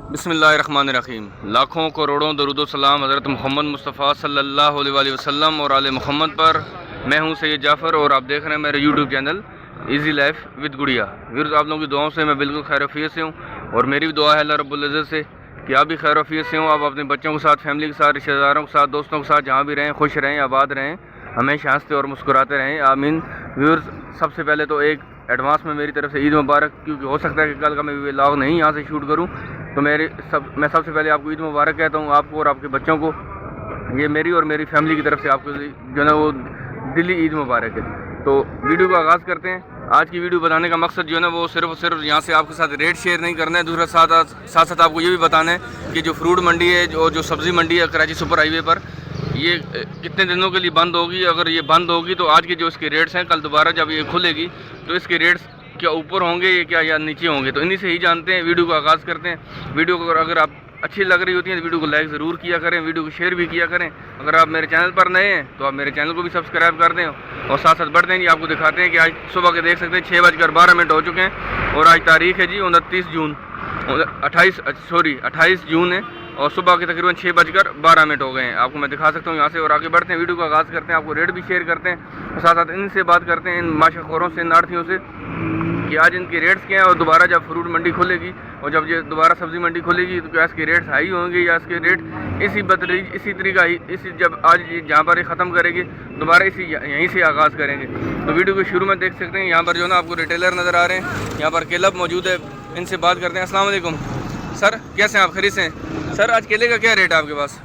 बिस्मिल्लाहिर्रहमानिर्रहीम। लाखों करोड़ों दरूद सलाम हज़रत मोहम्मद मुस्तफ़ा सल्लल्लाहु अलैहि वसल्लम और आले मोहम्मद पर। मैं हूं सैयद जाफ़र और आप देख रहे हैं मेरे YouTube channel easy life with गुड़िया। व्यूअर्स, आप लोगों की दुआओं से मैं बिल्कुल खैरियत से हूँ और मेरी भी दुआ है अल्लाह रब्बुल इज़्ज़त से कि आप भी खैरियत से हों। आप अपने बच्चों के साथ, फैमिली के साथ, रिश्तेदारों के साथ, दोस्तों के साथ जहाँ भी रहें, खुश रहें, आबाद रहें, हमेशा हंसते और मुस्कुराते रहें, आमीन। व्यूअर्स, सबसे पहले तो एक एडवांस में मेरी तरफ से ईद मुबारक, क्योंकि हो सकता है कि कल का मैं व्लॉग नहीं यहाँ से शूट करूँ, तो मैं सबसे पहले आपको ईद मुबारक कहता हूँ, आपको और आपके बच्चों को। ये मेरी और मेरी फैमिली की तरफ से आपको जो है वो दिली ईद मुबारक है। तो वीडियो का आगाज़ करते हैं। आज की वीडियो बनाने का मकसद जो है ना वो सिर्फ और सिर्फ यहाँ से आपके साथ रेट शेयर नहीं करना है, दूसरा साथ साथ आपको ये भी बताना है कि जो फ्रूट मंडी है, जो सब्ज़ी मंडी है कराची सुपर हाईवे पर, ये कितने दिनों के लिए बंद होगी। अगर ये बंद होगी तो आज के जो इसके रेट्स हैं, कल दोबारा जब ये खुलेगी तो इसके रेट्स क्या ऊपर होंगे ये क्या या नीचे होंगे, तो इन्हीं से ही जानते हैं। वीडियो को आगाज़ करते हैं। वीडियो को अगर आप अच्छी लग रही होती है तो वीडियो को लाइक ज़रूर किया करें, वीडियो को शेयर भी किया करें। अगर आप मेरे चैनल पर नए हैं तो आप मेरे चैनल को भी सब्सक्राइब कर दें और साथ साथ बढ़ते हैं जी। आपको दिखाते हैं कि आज सुबह के देख सकते हैं 6:12 हो चुके हैं और आज तारीख़ है जी 28 जून है और सुबह के तकरीबन 6:12 हो गए हैं। आपको मैं दिखा सकता हूँ यहाँ से। और आगे बढ़ते हैं, वीडियो का आगाज़ करते हैं, आपको रेट भी शेयर करते हैं और साथ साथ इनसे बात करते हैं, इन माशाखोरों से, इन आढ़तियों से, कि आज इनके रेट्स क्या हैं और दोबारा जब फ्रूट मंडी खुलेगी और जब ये दोबारा सब्ज़ी मंडी खुलेगी तो क्या इसके रेट्स हाई होंगे या इसके रेट इसी तरीका ही जब आज जहाँ पर ये ख़त्म करेंगे दोबारा यहीं से आगाज़ करेंगे। तो वीडियो के शुरू में देख सकते हैं यहाँ पर जो है ना आपको रिटेलर नज़र आ रहे हैं, यहाँ पर केला मौजूद है, इनसे बात करते हैं। अस्सलाम वालेकुम सर, कैसे हैं आप? खरीद से? सर आज केले का क्या रेट है आपके पास?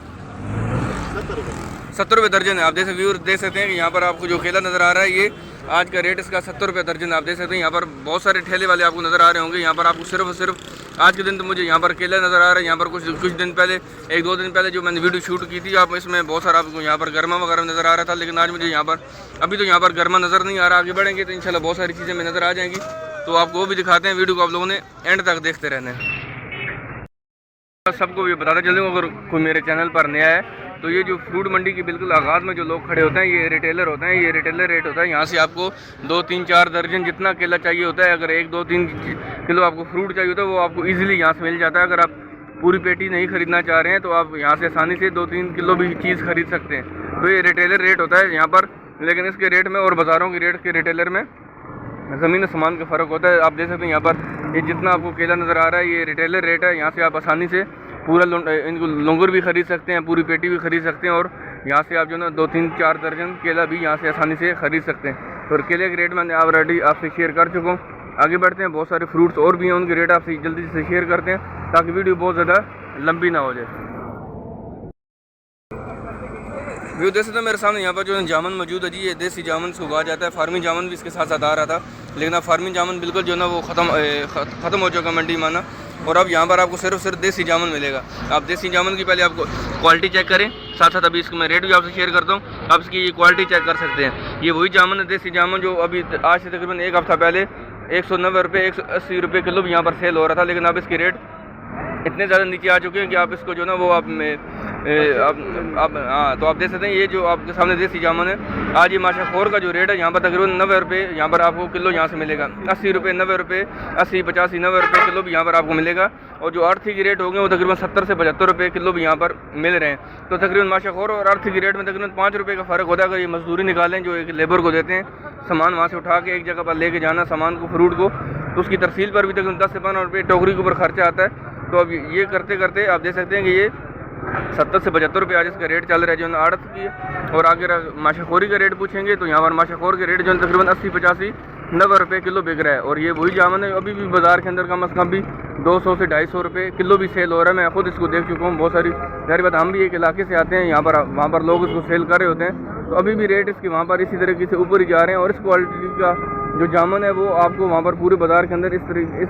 70 रुपये दर्जन है। आप जैसे व्यूअर देख सकते हैं कि यहाँ पर आपको जो केला नज़र आ रहा है ये आज का रेट इसका 70 रुपये दर्जन। आप देख सकते हैं यहाँ पर बहुत सारे ठेले वाले आपको नज़र आ रहे होंगे। यहाँ पर आपको सिर्फ और सिर्फ आज के दिन तो मुझे यहाँ पर केला नज़र आ रहा है। यहाँ पर कुछ दिन पहले, 1-2 दिन पहले जो मैंने वीडियो शूट की थी, आप इसमें बहुत सारा आपको यहाँ पर गर्मा वगैरह नज़र आ रहा था, लेकिन आज मुझे यहाँ पर अभी तो यहाँ पर गर्मा नज़र नहीं आ रहा। आगे बढ़ेंगे तो इंशाल्लाह बहुत सारी चीज़ें में नज़र आ जाएंगी, तो आपको वो भी दिखाते हैं। वीडियो को आप लोगों ने एंड तक देखते रहना है। सबको ये बताते चलूँ, अगर कोई मेरे चैनल पर नया है तो ये जो फ्रूट मंडी की बिल्कुल आगाज़ में जो लोग खड़े होते हैं ये रिटेलर होते हैं। ये रिटेलर रेट होता है। यहाँ से आपको 2-3-4 दर्जन जितना केला चाहिए होता है, अगर 1-2-3 किलो आपको फ्रूट चाहिए होता है वो आपको ईजिली यहाँ से मिल जाता है। अगर आप पूरी पेटी नहीं ख़रीदना चाह रहे हैं तो आप यहाँ से आसानी से 2-3 किलो भी चीज़ खरीद सकते हैं। तो ये रिटेलर रेट होता है यहाँ पर, लेकिन इसके रेट में और बाज़ारों के रेट के रिटेलर में ज़मीन आसमान का फ़र्क होता है। आप देख सकते हैं यहाँ पर ये जितना आपको केला नज़र आ रहा है ये रिटेलर रेट है। यहाँ से आप आसानी से पूरा इनको लोंगर भी ख़रीद सकते हैं, पूरी पेटी भी ख़रीद सकते हैं और यहाँ से आप जो ना 2-3-4 दर्जन केला भी यहाँ से आसानी से ख़रीद सकते हैं। और केले के रेट मैंने ऑलरेडी आपसे शेयर कर चुका हूँ। आगे बढ़ते हैं, बहुत सारे फ्रूट्स और भी हैं, उनके रेट आपसे जल्दी से शेयर करते हैं ताकि वीडियो बहुत ज़्यादा लंबी ना हो जाए। व्यू देख सकते हैं मेरे सामने यहाँ पर जो जामुन मौजूद है जी, ये देसी जामुन से उगाया जाता है। फार्मी जामुन भी इसके साथ साथ आ रहा था, लेकिन अब फार्मी जामुन बिल्कुल जो है ना वो ख़त्म हो चुका मंडी माना, और अब यहाँ पर आपको सिर्फ देसी जामुन मिलेगा। आप देसी जामुन की पहले आपको क्वालिटी चेक करें, साथ साथ अभी इसको मैं रेट भी आपसे शेयर करता हूँ। आप इसकी ये क्वालिटी चेक कर सकते हैं। ये वही जामुन है, देसी जामुन, जो अभी आज से तकरीबन 1 हफ़्ता पहले 190 रुपये 180 रुपये किलो भी यहाँ पर सेल हो रहा था, लेकिन अब इसके रेट इतने ज़्यादा नीचे आ चुके हैं कि आप इसको जो ना वो तो आप देख सकते हैं ये जो आपके सामने देसी जामुन है, आज ये माशाखोर का जो रेट है यहाँ पर तकरीबन 90 रुपये यहाँ पर आपको किलो यहाँ से मिलेगा। 80 रुपये, 90 रुपये, 80, 85, 90 रुपये किलो भी यहाँ पर आपको मिलेगा। और जो आर्थी की रेट होंगे वो तकरीबन 70 से 75 रुपये किलो भी यहाँ पर मिल रहे हैं। तो तकरीबन माशाखोर और आर्थी की रेट में तकरीबन 5 रुपये का फ़र्क होता है। अगर ये मजदूरी निकालें जो एक लेबर को देते हैं, सामान वहाँ से उठा के एक जगह पर लेके जाना सामान को, फ्रूट को, तो उसकी तरसील पर भी तकरीबन 10 से 15 रुपये टोकरी के ऊपर खर्चा आता है। तो अब ये करते करते आप देख सकते हैं कि ये 70 से 75 रुपये आज इसका रेट चल रहा है जो आड़त की। और आगे माशाखोरी का रेट पूछेंगे तो यहाँ पर माशाखोर के रेट जो है तकरीबन 80, 85, 90 रुपये किलो बिक रहा है। और ये वही जामुन है, अभी भी बाज़ार के अंदर कम अज़ कम भी 200 से 250 रुपये किलो भी सेल हो रहा है। मैं खुद इसको देख चुका हूँ। बहुत सारी जाहिर बात, हम भी एक इलाके से आते हैं, यहाँ पर वहाँ पर लोग इसको सेल कर रहे होते हैं, तो अभी भी रेट इसके वहाँ पर इसी तरीके से ऊपर ही जा रहे हैं। और इस क्वालिटी का जो जामुन है वो आपको वहाँ पर पूरे बाज़ार के अंदर इस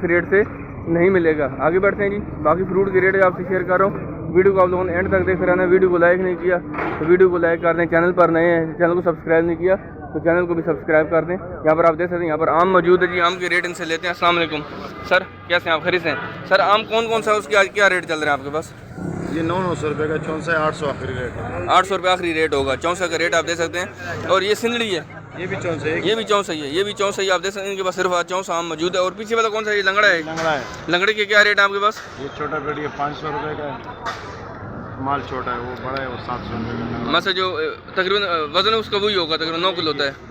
रेट से नहीं मिलेगा। आगे बढ़ते हैं जी, बाकी फ्रूट के रेट आपसे शेयर कर रहा हूँ। वीडियो को आप लोगों ने एंड तक देख रहना है। वीडियो को लाइक नहीं किया तो वीडियो को लाइक कर दें। चैनल पर नए हैं, चैनल को सब्सक्राइब नहीं किया तो चैनल को भी सब्सक्राइब कर दें। यहाँ पर आप देख सकते हैं यहाँ पर आम मौजूद है जी, आम के रेट इनसे लेते हैं। अस्सलाम वालेकुम सर, कैसे हैं आप? खरीद से हैं सर? आम कौन कौन सा है, उसके आज क्या रेट चल रहे हैं आपके पास? ये 900 रुपये का, 64 800 आखिरी रेट है। 800 रुपये आखिरी रेट होगा। 64 का रेट आप दे सकते हैं। और ये सिंदड़ी है, ये भी चौंसई है। ये भी चौंसई है, ये भी चौंसई है। आप देख सकते हैं इनके पास सिर्फ चौंसा आम मौजूद है। और पीछे वाला कौन सा है? ये लंगड़ा है। लंगड़ा है। लंगड़े के क्या रेट है आपके पास? ये छोटा पेटी है 500 रुपये का है। माल छोटा है, वो बड़ा है वो 700 रुपये का। मतलब जो तकरीबन वजन है उसका वही होगा, तकरीबन 9 किलो होता है।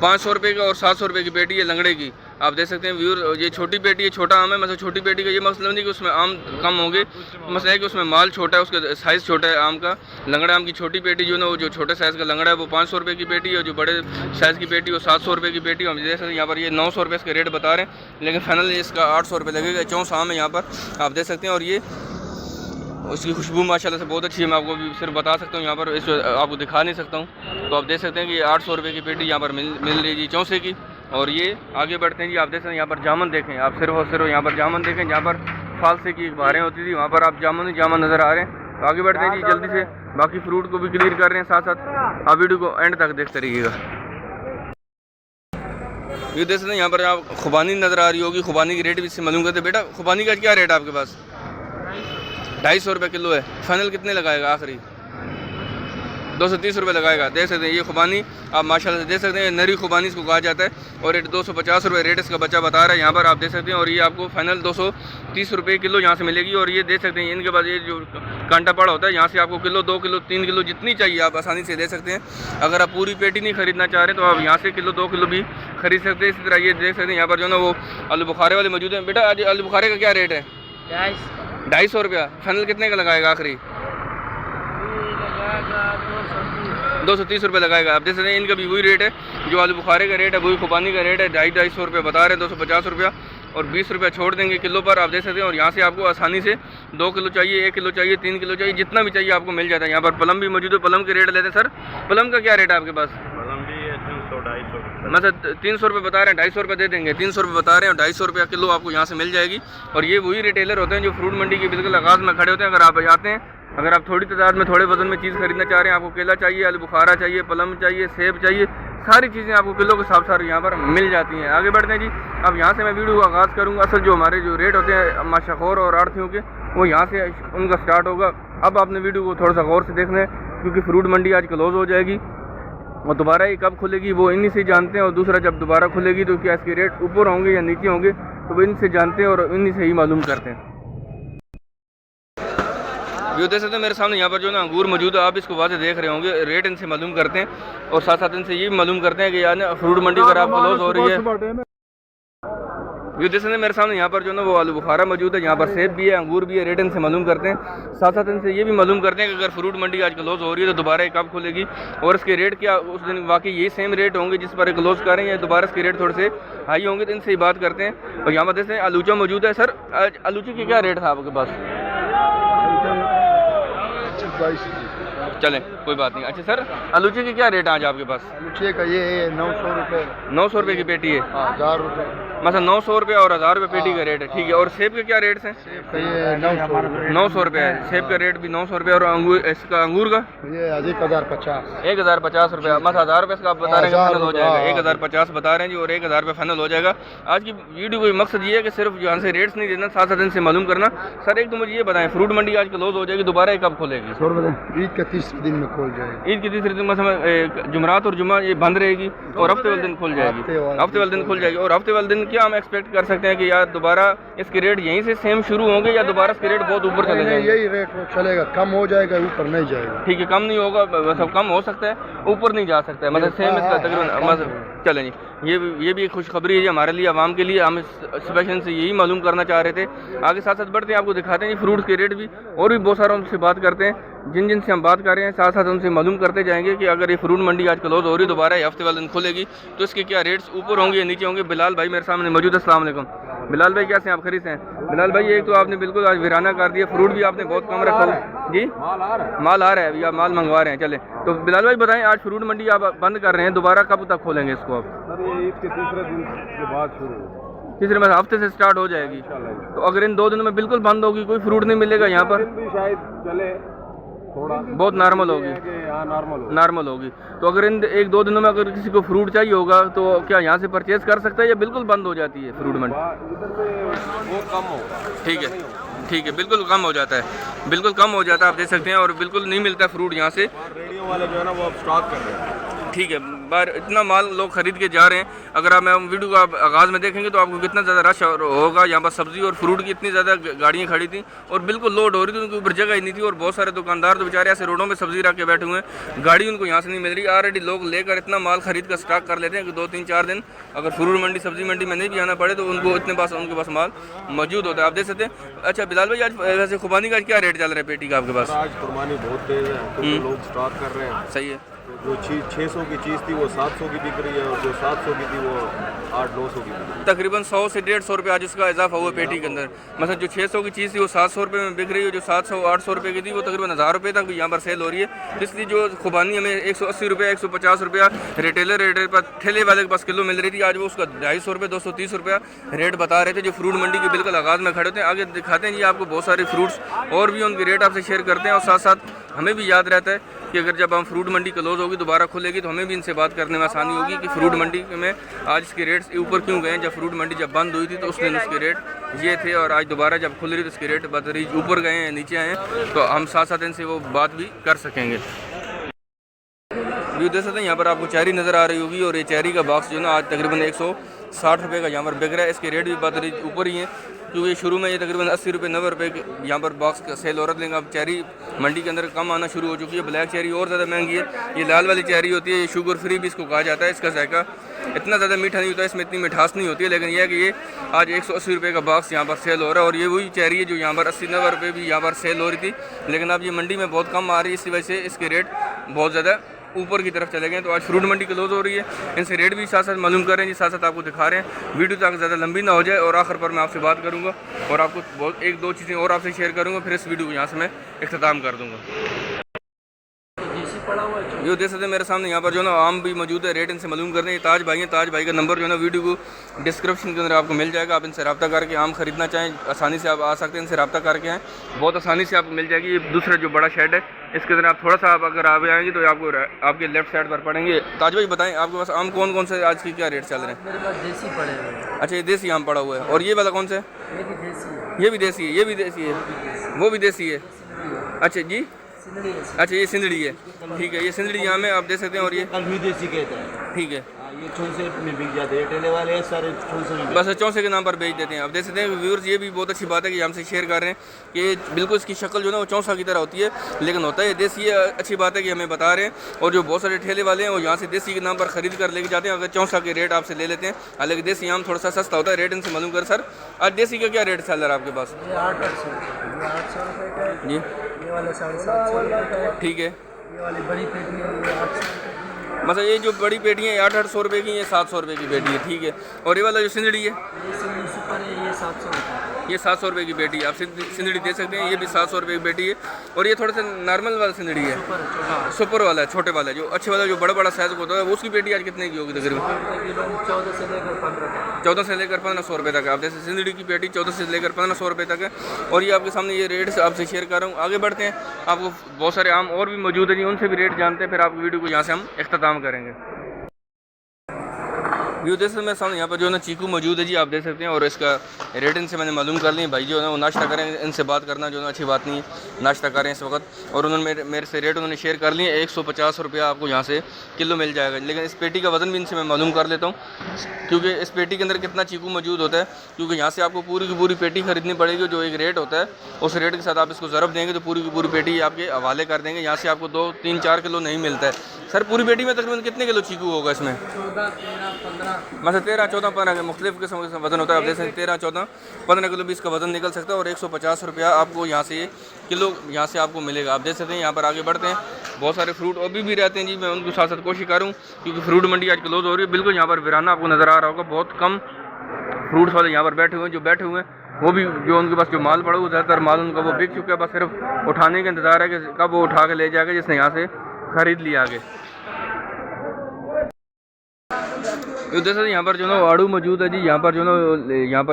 500 रुपये का और 700 रुपये की पेटी है लंगड़े की। आप देख सकते हैं व्यूअर, ये छोटी पेटी है, छोटा आम है। मतलब छोटी पेटी का ये मतलब नहीं कि उसमें आम कम होंगे, मसला है कि उसमें माल छोटा है, उसका साइज़ छोटा है आम का। लंगड़ा आम की छोटी पेटी जो ना, वो जो छोटे साइज़ का लंगड़ा है वो 500 रुपये की पेटी है, और जो बड़े साइज़ की पेटी वो 700 रुपये की पेटी। हम देख सकते हैं यहाँ पर ये 900 रुपये इसके रेट बता रहे हैं, लेकिन फाइनल इसका 800 रुपये लगेगा। चौंस आम है यहाँ पर, आप देख सकते हैं। और ये उसकी खुशबू माशाल्लाह से बहुत अच्छी है। मैं आपको भी सिर्फ बता सकता हूँ, यहाँ पर इस आपको दिखा नहीं सकता हूँ। तो आप देख सकते हैं कि 800 रुपये की पेटी यहाँ पर मिल रही है चौंसे की। और ये आगे बढ़ते हैं जी। आप देख सकते हैं यहाँ पर जामुन देखें, आप सिर्फ और सिर्फ यहाँ पर जामुन देखें। जहाँ पर फालसे की बारें होती थी वहाँ पर आप जामुन ही जामुन नज़र आ रहे हैं। तो आगे बढ़ते हैं जी जल्दी से, बाकी फ्रूट को भी क्लियर कर रहे हैं साथ साथ। आप वीडियो को एंड तक देखते रहिएगा। ये देख सकते हैं यहाँ पर आप खुबानी नज़र आ रही होगी। खुबानी की रेट भी इससे मालूम करते। बेटा खुबानी का क्या रेट है आपके पास? 250 रुपये किलो है। फाइनल कितने लगाएगा आखिरी? 230 रुपये लगाएगा। देख सकते हैं ये खुबानी आप माशाल्लाह से देख सकते हैं, नरी खुबानी इसको कहा जाता है। और रेट 250 रुपये रेट इसका बच्चा बता रहा है यहाँ पर, आप देख सकते हैं। और ये आपको फाइनल 230 रुपये किलो यहाँ से मिलेगी। और ये देख सकते हैं इनके पास ये जो कांटा पड़ा होता है, यहाँ से आपको किलो 2 किलो 3 किलो जितनी चाहिए आप आसानी से ले सकते हैं। अगर आप पूरी पेटी नहीं खरीदना चाह रहे तो आप यहाँ से किलो 2 किलो भी खरीद सकते हैं। इसी तरह ये देख सकते हैं यहाँ पर जो ना वो आलू बुखारे वाले मौजूद हैं। बेटा आज आलू बुखारे का क्या रेट है? 250 रुपया। फाइनल कितने का लगाएगा आखिरी? 230 रुपये लगाएगा। आप देख सकते हैं इनका भी वही रेट है जो आलू बुखारे का रेट है, वही खुबानी का रेट है। 250 रुपये बता रहे हैं, 250 रुपया और 20 रुपये छोड़ देंगे किलो पर। आप देख सकते हैं। और यहाँ से आपको आसानी से 2 किलो चाहिए, 1 किलो चाहिए, 3 किलो चाहिए, जितना भी चाहिए आपको मिल जाता है। यहाँ पर प्लम भी मौजूद है। प्लम के रेट लेते हैं सर। प्लम का क्या रेट है आपके पास? प्लम भी है 300-250। मतलब 300 रुपये बता रहे हैं, 250 रुपये दे देंगे। 300 रुपये बता रहे हैं और 250 रुपया किलो आपको यहाँ से मिल जाएगी। और ये वही रिटेलर होते हैं जो फ्रूट मंडी के बिल्कुल आगाज़ में खड़े होते हैं। अगर आप आते हैं, अगर आप थोड़ी तादाद में थोड़े वजन में चीज़ खरीदना चाह रहे हैं, आपको केला चाहिए, आलू बुखारा चाहिए, प्लम चाहिए, सेब चाहिए, सारी चीज़ें आपको किलो के हिसाब से यहाँ पर मिल जाती हैं। आगे बढ़ते हैं जी। अब यहाँ से मैं वीडियो का आगाज़ करूँगा। असल जो हमारे जो रेट होते हैं माशाखोर और आड़तियों के, वो यहाँ से उनका स्टार्ट होगा। अब आपने वीडियो को थोड़ा सा गौर से देखना है, क्योंकि फ्रूट मंडी आज क्लोज़ हो जाएगी और दोबारा ये कब खुलेगी वो इन्हीं से जानते हैं। और दूसरा, जब दोबारा खुलेगी तो क्या इसके रेट ऊपर होंगे या नीचे होंगे, तो वो इनसे जानते हैं और इन्हीं से ही मालूम करते हैं। ये देख सकते हैं मेरे सामने यहाँ पर जो ना अंगूर मौजूद है, आप इसको वाज़े देख रहे होंगे। रेट इनसे मालूम करते हैं और साथ साथ इनसे ये भी मालूम करते हैं कि यार ना फ्रूट मंडी अगर आप क्लोज हो रही है। ये देख सकते हैं मेरे सामने यहाँ पर जो ना वो आलू बुखारा मौजूद है, यहाँ पर सेब भी है, अंगूर भी है। रेट इनसे मालूम करते हैं। साथ साथ इनसे ये भी मालूम करते हैं कि अगर फ्रूट मंडी आज क्लोज हो रही है तो दोबारा कब खुलेगी और इसके रेट क्या उस दिन वाकई यही सेम रेट होंगे जिस पर क्लोज करें, या दोबारा इसके रेट थोड़े से हाई होंगे। तो इनसे ही बात करते हैं। और यहाँ पर देखते हैं आलूचा मौजूद है। सर आज आलूचे की क्या रेट था आपके पास? चलें कोई बात नहीं। अच्छा सर, आलूचे की क्या रेट है आज आपके पास? आलूचे का ये 900 रुपये। 900 रुपये की पेटी है। 1000 रुपये। मतलब 900 रुपये और 1000 रुपये पेटी का रेट है। ठीक है। और सेब के क्या रेट्स हैं? सेब का ये 900 रुपये है। सेब का रेट भी 900 रुपये। और अंगूर, इसका अंगूर का ये 1050। 1050 रुपये। मतलब 1000 रुपये इसका आप बता रहे हैं फाइनल हो जाएगा। 1050 बता रहे हैं जी, और 1000 रुपये फाइनल हो जाएगा। आज की वीडियो का मकसद ये है कि सिर्फ यहाँ से रेट्स नहीं देना, साथ साथ इनसे मालूम करना। सर एक तो मुझे ये बताएं, फ्रूट मंडी आज क्लोज हो जाएगी, दोबारा कब खुलेगी? ईद के 30 दिन में खुल जाएगी। ईद के 30 दिन में जुमरात और जुम्मा ये बंद रहेगी और हफ्ते वाले दिन खुल जाएगी। हफ्ते वाले दिन खुल जाएगी। और हफ्ते वाले दिन क्या हम एक्सपेक्ट कर सकते हैं कि यार दोबारा इसके रेट यहीं से सेम शुरू होंगे या दोबारा इसके रेट बहुत ऊपर चले जाएंगे? यही रेट चलेगा, कम हो जाएगा, ऊपर नहीं जाएगा। ठीक है, कम नहीं होगा, सब कम हो सकता है, ऊपर नहीं जा सकता है। मतलब सेम इसका तकरीबन मतलब चलें जी। ये भी एक खुशखबरी है हमारे लिए, आवाम के लिए। हम स्पेशल से यही मालूम करना चाह रहे थे। आगे साथ साथ बढ़ते हैं, आपको दिखाते हैं फ्रूट्स के रेट भी, और भी बहुत सारा उनसे बात करते हैं। जिन से हम बात कर रहे हैं साथ साथ उनसे मालूम करते जाएंगे कि अगर ये फ्रूट मंडी आज क्लोज हो रही है, दोबारा हफ्ते वाले दिन खुलेगी तो इसके क्या रेट्स ऊपर होंगे या नीचे होंगे। बिलाल भाई मेरे सामने मौजूद है। अस्सलाम वालेकुम बिलाल भाई, कैसे हैं आप? खरीद हैं बिलाल भाई? एक तो आपने बिल्कुल आज वीराना कर दिया, फ्रूट भी आपने बहुत कम रखा जी। माल आ रहा है अभी, आप माल मंगवा रहे हैं। चले तो बिलाल भाई बताएं, आज फ्रूट मंडी आप बंद कर रहे हैं, दोबारा कब तक खोलेंगे इसको आप? ईद के तीसरे दिन के बाद शुरू, तीसरे मतलब हफ्ते से स्टार्ट हो जाएगी। तो अगर इन 2 दिनों में बिल्कुल बंद होगी, कोई फ्रूट नहीं मिलेगा यहाँ पर? शायद चले, थोड़ा बहुत नॉर्मल होगी। नॉर्मल होगी। तो अगर इन 1-2 दिनों में अगर किसी को फ्रूट चाहिए होगा तो क्या यहाँ से परचेज कर सकता है या बिल्कुल बंद हो जाती है फ्रूट मंडी? वो कम होगा। ठीक है, ठीक है, बिल्कुल कम हो जाता है, बिल्कुल कम हो जाता है, आप देख सकते हैं। और बिल्कुल नहीं मिलता फ्रूट यहाँ से। रेडियो वाले जो है ना वो अब स्टॉक कर रहे हैं। ठीक है, बाहर इतना माल लोग खरीद के जा रहे हैं। अगर आप वीडियो को आप आगाज़ में देखेंगे तो आपको कितना ज़्यादा रश होगा। यहाँ पर सब्ज़ी और फ्रूट की इतनी ज़्यादा गाड़ियाँ खड़ी थी और बिल्कुल लोड हो रही थी, उनके ऊपर जगह ही नहीं थी। और बहुत सारे दुकानदार तो बेचारे ऐसे रोडों में सब्ज़ी रख के बैठे हुए हैं, गाड़ी उनको यहाँ से नहीं मिल रही। ऑलरेडी लोग लेकर इतना माल खरीद कर स्टॉक कर लेते हैं कि 2-3-4 दिन अगर फ्रूट मंडी सब्ज़ी मंडी में नहीं भी आना पड़े तो उनको उनके पास माल मौजूद होता है। आप देख सकते हैं। अच्छा बिलाल भाई, आज वैसे खुबानी का क्या रेट चल रहा है पेटी का आपके पास? आज कुर्बानी बहुत तेज़ है तो लोग स्टॉक कर रहे हैं। सही है। जो 600 की चीज़ थी वो 700 की बिक रही है और जो 700 की थी वो 800-900 की बिक रही है। तकरीबन 100 से 150 रुपये आज उसका इजाफा हुआ पेटी के अंदर। मतलब जो 600 की चीज़ थी वो 700 रुपये में बिक रही है, जो 700-800 रुपये की थी वो तकरीबन 1000 रुपये तक यहाँ पर सेल हो रही है। इसलिए जो खुबानी हमें 180 रुपये 150 रुपया रिटेलर रेट पर ठेले वाले के पास किलो मिल रही थी, आज वो उसका 250 रुपये 230 रुपया रेट बता रहे थे। जो फ्रूट मंडी के बिल्कुल आगाज़ में खड़े होते हैं, आगे दिखाते हैं जी आपको बहुत सारे फ्रूट्स और भी उनके रेट आपसे शेयर करते हैं। और साथ साथ हमें भी याद रहता है कि अगर जब हम फ्रूट मंडी क्लोज होगी दोबारा खुलेगी तो हमें भी इनसे बात करने में आसानी होगी कि फ्रूट मंडी में आज इसके रेट्स ऊपर क्यों गए। जब फ्रूट मंडी जब बंद हुई थी तो उस दिन उसके रेट ये थे और आज दोबारा जब खुल रही तो इसके रेट बदरीज ऊपर गए हैं नीचे आए हैं, तो हम साथ साथ इनसे वो बात भी कर सकेंगे। व्यू देख सकते हैं यहाँ पर आपको चेरी नज़र आ रही होगी और ये चेरी का बॉक्स जो है ना आज तकरीबन 160 रुपये का यहाँ पर बिक रहा है। इसके रेट भी बदरीज ऊपर ही हैं क्योंकि शुरू में ये तकरीबन 80 रुपये 90 रुपये के यहाँ पर बॉक्स का सेल हो रहा था। लेकिन अब चेरी मंडी के अंदर कम आना शुरू हो चुकी है। ब्लैक चेरी और ज़्यादा महंगी है। ये लाल वाली चेरी होती है, ये शुगर फ्री भी इसको कहा जाता है। इसका जायका इतना ज़्यादा मीठा नहीं होता है, इसमें इतनी मिठास नहीं होती है। लेकिन यह है कि ये आज 180 रुपये का बॉक्स यहाँ पर सेल हो रहा है और ये वही चेरी है जो यहाँ पर 80-90 रुपये भी यहाँ पर सेल हो रही थी। लेकिन अब ये मंडी में बहुत कम आ रही है, इसी वजह से इसके रेट बहुत ज़्यादा ऊपर की तरफ चले गए। तो आज फ्रूट मंडी क्लोज हो रही है, इनसे रेट भी साथ साथ मालूम कर रहे हैं जी, साथ साथ आपको दिखा रहे हैं। वीडियो तक ज़्यादा लंबी ना हो जाए और आखिर पर मैं आपसे बात करूंगा और आपको बहुत 1-2 चीज़ें और आपसे शेयर करूंगा, फिर इस वीडियो को यहाँ से मैं इख्तिताम कर दूँगा। ये देख सकते हैं मेरे सामने यहाँ पर जो है ना आम भी मौजूद है, रेट इनसे मालूम करने। ताज भाई हैं, ताज भाई का नंबर जो है ना वीडियो को डिस्क्रिप्शन के अंदर आपको मिल जाएगा। आप इनसे रब्ता करके आम खरीदना चाहें आसानी से आप आ सकते हैं, इनसे रब्ता करके हैं बहुत आसानी से आपको मिल जाएगी। ये दूसरा जो बड़ा शेड है इसके अंदर आप थोड़ा सा आप अगर आगे आएंगे तो आपको आपके लेफ्ट साइड पर पड़ेंगे। ताज भाई बताएं आपके पास आम कौन कौन से आज की क्या रेट चल रहे हैं? मेरे पास देसी पड़े हुए हैं। अच्छा, ये देसी आम पड़ा हुआ है और ये वाला कौन सा है? ये भी देसी है। ये भी देसी है, ये भी देसी है, वो भी देसी है। अच्छा जी, सिंदड़ी है। अच्छा ये सिंदड़ी है, ठीक है। ये सिंदड़ी आम है आप देख सकते हैं और ये कल भी देसी कहते हैं, ठीक है। ये 64 में बिक जाते हैं, ठेले वाले सारे 64 में बस 64 के नाम पर बेच देते हैं। अब देख सकते हैं व्यूअर्स, ये भी बहुत अच्छी बात है कि हमसे शेयर कर रहे हैं कि बिल्कुल इसकी शक्ल जो है ना वो 64 की तरह होती है, लेकिन होता है देसी। ये अच्छी बात है कि हमें बता रहे हैं। और जो बहुत सारे ठेले वाले हैं वो यहाँ से देसी के नाम पर ख़रीद कर लेके जाते हैं, अगर 64 के रेट आपसे ले लेते हैं। हालांकि देसी आम थोड़ा सा सस्ता होता है, रेट इनसे मालूम कर। सर आज देसी का क्या रेट चल रहा है आपके पास? ये 800 रुपये का है जी, ये वाला 750 रुपये का है। ठीक है। ये वाली बड़ी पेटी है ये 800 रुपये की है। मतलब ये जो बड़ी पेटियाँ 800 रुपये की, ये 700 रुपये की पेटी है, ठीक है। और ये वाला जो सिंदड़ी है ये सिंगल सुपर है, ये 700 रुपये का है। ये 700 रुपये की पेटी है। आप सिंदड़ी दे सकते हैं, ये भी 700 रुपये की पेटी है। और ये थोड़ा सा नॉर्मल वाला सिंदड़ी है, सुपर है, छोटा सुपर वाला है, छोटे वाला जो अच्छे वाला जो बड़ा बड़ा साइज़ होता है, उसकी पेटी आज कितने की होगी तकरीबन? तकरीबन 14 से लेकर 15 तक। 14 से लेकर 1500 रुपये तक है। आप जैसे सिंदड़ी की पेटी 14 से लेकर 1500 रुपये तक है। और ये आपके सामने ये रेट आपसे शेयर कर रहा हूँ। आगे बढ़ते हैं, आपको बहुत सारे आम और भी मौजूद है जी, उनसे भी रेट जानते हैं, फिर आपकी वीडियो को यहाँ से हम इख्तिताम करेंगे। व्यू देख सकते हैं मेरे सामने यहाँ पर जो है ना चीकू मौजूद है जी, आप देख सकते हैं। और इसका रेट इनसे मैंने मालूम कर लिया। भाई जो है ना वो नाश्ता करें, इनसे बात करना जो है ना अच्छी बात नहीं है, नाश्ता करें इस वक्त। और उन्होंने मेरे से रेट उन्होंने शेयर कर लिए। 150 रुपया आपको यहाँ से किलो मिल जाएगा। लेकिन इस पेटी का वज़न भी इनसे मैं मालूम कर लेता हूँ, क्योंकि इस पेटी के अंदर कितना चीकू मौजूद होता है। क्योंकि यहाँ से आपको पूरी की पूरी पेटी खरीदनी पड़ेगी। जो एक रेट होता है उस रेट के साथ आप इसको ज़रब देंगे तो पूरी की पूरी पेटी आपके हवाले कर देंगे। यहाँ से आपको 2-3-4 किलो नहीं मिलता है। सर पूरी पेटी में तकरीबन कितने किलो चीकू होगा इसमें? 14, 13, 15 मतलब 13, 14, 15 के मुख्तलिफ किस्म का वज़न होता है। आप जैसे 13, 14, 15 किलो भी इसका वज़न निकल सकता है। और 150 रुपया आपको यहाँ से किलो यहाँ से आपको मिलेगा। आप देख सकते हैं। यहाँ पर आगे बढ़ते हैं, बहुत सारे फ्रूट अभी भी रहते हैं जी, मैं उनको साथ साथ कोशिश करूँ क्योंकि फ्रूट मंडी आज क्लोज हो रही है। बिल्कुल यहाँ पर वीराना आपको नज़र आ रहा होगा, बहुत कम फ्रूट्स वाले यहाँ पर बैठे हुए हैं। जो बैठे हुए हैं वो भी जो उनके पास जो माल पड़ा हुआ ज़्यादातर माल उनका वो बिक चुका है, बस सिर्फ उठाने का इंतज़ार है कि कब वो उठा के ले जाएगा जिसने यहाँ से ख़रीद लिया आगे। जैसे यहाँ पर जो ना आड़ू मौजूद है जी, यहाँ पर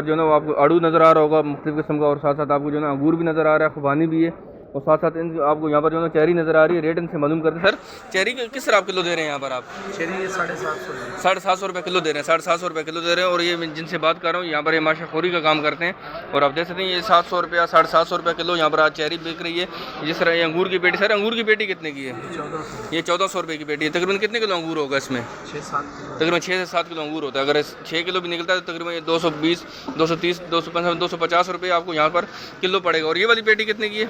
जो ना आपको आड़ू नज़र आ रहा होगा मुख्तलिफ किस्म का। और साथ साथ आपको जो ना अंगूर भी नज़र आ रहा है, खुबानी भी है। और साथ साथ इन आपको यहाँ पर जो है चेरी नज़र आ रही है। रेट इनसे मालूम करते हैं। सर चेरी किस तरह आप किलो दे रहे हैं यहाँ पर आप? चेरी 750 750 रुपये किलो दे रहे हैं, 750 रुपये किलो दे रहे हैं। और ये मैं जिनसे बात कर रहा हूँ यहाँ पर ये माशाखोरी का काम करते हैं और आप देख सकते हैं ये 700 रुपया 750 रुपये किलो यहाँ पर आज चेरी बिक रही है। जिस तरह ये अंगूर की पेटी, सर अंगूर की पेटी कितने की है? 1400 ये 1400 रुपये की पेटी है। तकरीबन कितने किलो अंगूर होगा इसमें? 6-7 तकरीबन 6 से 7 किलो अंगूर होता है। अगर 6 किलो भी निकलता है तो तकरीबन ये 220 230 250 250 रुपये आपको यहाँ पर किलो पड़ेगा। और ये वाली पेटी कितने की है?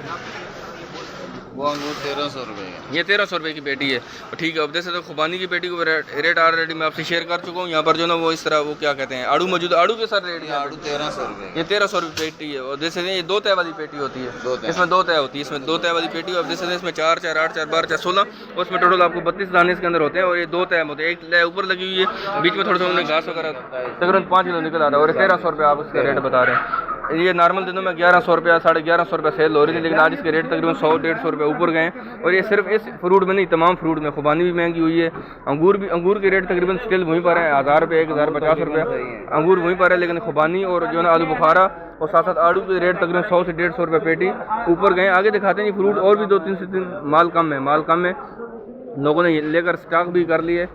वो अंगूर 1300 रुपये का। ये 1300 रुपये की पेटी है। ठीक है, अब देख सकते हो खुबानी की पेटी को रेट ऑलरेडी मैं आपसे शेयर कर चुका हूँ। यहाँ पर जो ना वो इस तरह वो क्या कहते हैं आड़ू मौजूद, आड़ू के सर रेट? आड़ू 1300 रुपये। ये 1300 रुपये पेटी है। और देख सकते हैं ये 2 तय वाली पेटी होती है, इसमें 2 तय होती है, इसमें 2 तय वाली पेटी। अब देख सकते हैं इसमें 4 4 8 4 12 4 16 और इसमें टोटल आपको 32 दाने इसके अंदर होते हैं। और ये 2 तय होते हैं, एक तय ऊपर लगी हुई है, बीच में थोड़ा सा उन्होंने घास वगैरह तकरीबन 5 किलो निकल आता है। और 1300 रुपये आप इसका रेट बता रहे हैं। ये नॉर्मल दिनों में 1100 रुपया 1150 रुपये सेल हो रही थी, लेकिन आज इसके रेट तकरीबन 100-150 रुपये ऊपर गए। और ये सिर्फ इस फ्रूट में नहीं, तमाम फ्रूट में खुबानी भी महंगी हुई है। अंगूर के रेट तकरीबन स्टिल वहीं पर है, 1000 रुपये 1050 रुपये अंगूर वहीं पर है। लेकिन खुबानी और जो है ना आलू बुखारा और साथ साथ आड़ू के रेट तकरीबन 100 से 150 रुपये पेटी ऊपर गए। आगे दिखाते हैं फ्रूट और भी 2-3 से 3 माल कम है। लोगों ने लेकर स्टॉक भी कर लिए।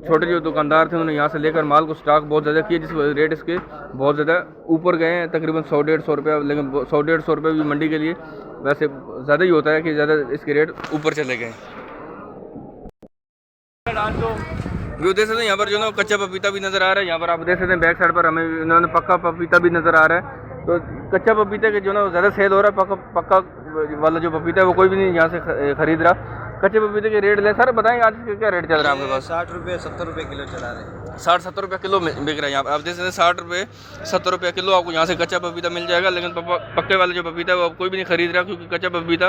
छोटे जो दुकानदार थे उन्होंने यहाँ से लेकर माल को स्टॉक बहुत ज़्यादा किया, जिस रेट इसके बहुत ज़्यादा ऊपर गए हैं, तकरीबन 100-150 रुपये। लेकिन 100-150 रुपये भी मंडी के लिए वैसे ज़्यादा ही होता है कि ज़्यादा इसके रेट ऊपर चले गए। व्यू देख सकते हैं यहाँ पर जो ना कच्चा पपीता भी नज़र आ रहा है। यहाँ पर आप देख सकते हैं बैक साइड पर हमें इन्होंने पक्का पपीता भी नज़र आ रहा है। तो कच्चा पपीता के जो ना ज़्यादा सेल हो रहा है, पक्का वाला जो पपीता है वो कोई भी नहीं यहाँ से ख़रीद रहा। कच्चे पपीते के रेट ले सर बताएंगे आज क्या रेट चल रहा है आपके पास? 60 रुपये 70 रुपये किलो चला रहे हैं। 60-70 रुपये किलो बिक रहा है यहाँ पर। आप देख सकते हैं 60 रुपये 70 रुपये किलो आपको यहाँ से कच्चा पपीता मिल जाएगा। लेकिन पक्के वाला जो पपीता है वो अब कोई भी नहीं खरीद रहा, क्योंकि कच्चा पपीता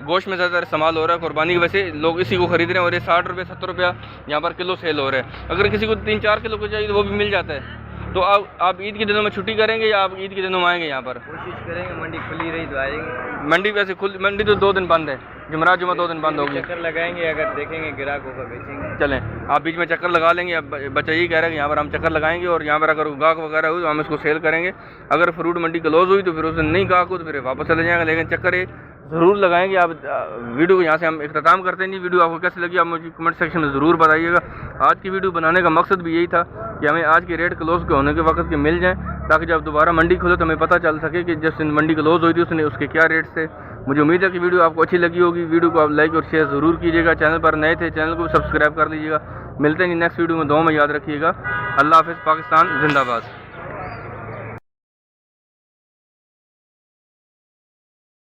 गोश्त में ज़्यादा इस्तेमाल हो रहा है कुर्बानी की वजह से लोग इसी को खरीद रहे हैं। और ये 60 रुपये 70 रुपया यहाँ पर किलो सेल हो रहा है। अगर किसी को 3-4 किलो को चाहिए तो वो भी मिल जाता है। तो आप ईद के दिनों में छुट्टी करेंगे या आप ईद के दिनों में आएंगे यहाँ पर? कोशिश करेंगे, मंडी खुली रही तो आएंगे। मंडी वैसे मंडी तो 2 दिन बंद है, जुमेरात जुमा 2 दिन बंद होगी। चक्कर लगाएंगे, अगर देखेंगे ग्राहक होगा बेचेंगे। चलें आप बीच में चक्कर लगा लेंगे। अब बच्चा यही कह रहा है कि यहाँ पर हम चक्कर लगाएंगे और यहाँ पर अगर गाहक वगैरह हुई तो हम इसको सेल करेंगे। अगर फ्रूट मंडी क्लोज हुई तो फिर उस दिन नहीं गाहक हो तो फिर वापस चले जाएंगे। लेकिन चक्कर ये ज़रूर लगाएंगे। आप वीडियो को यहाँ से हम इख्तिताम करते हैं। जी वीडियो आपको कैसी लगी आप मुझे कमेंट सेक्शन में ज़रूर बताइएगा। आज की वीडियो बनाने का मकसद भी यही था कि हमें आज के रेट क्लोज के होने के वक्त के मिल जाएँ, ताकि जब दोबारा मंडी खुले तो हमें पता चल सके कि जिस दिन मंडी क्लोज हुई थी उसके क्या रेट थे। मुझे उम्मीद है कि वीडियो आपको अच्छी लगी होगी। वीडियो को आप लाइक और शेयर ज़रूर कीजिएगा। चैनल पर नए थे चैनल को सब्सक्राइब कर लीजिएगा। मिलते हैं नेक्स्ट वीडियो में, दुआ में याद रखिएगा। अल्लाह हाफ़िज़। पाकिस्तान जिंदाबाद।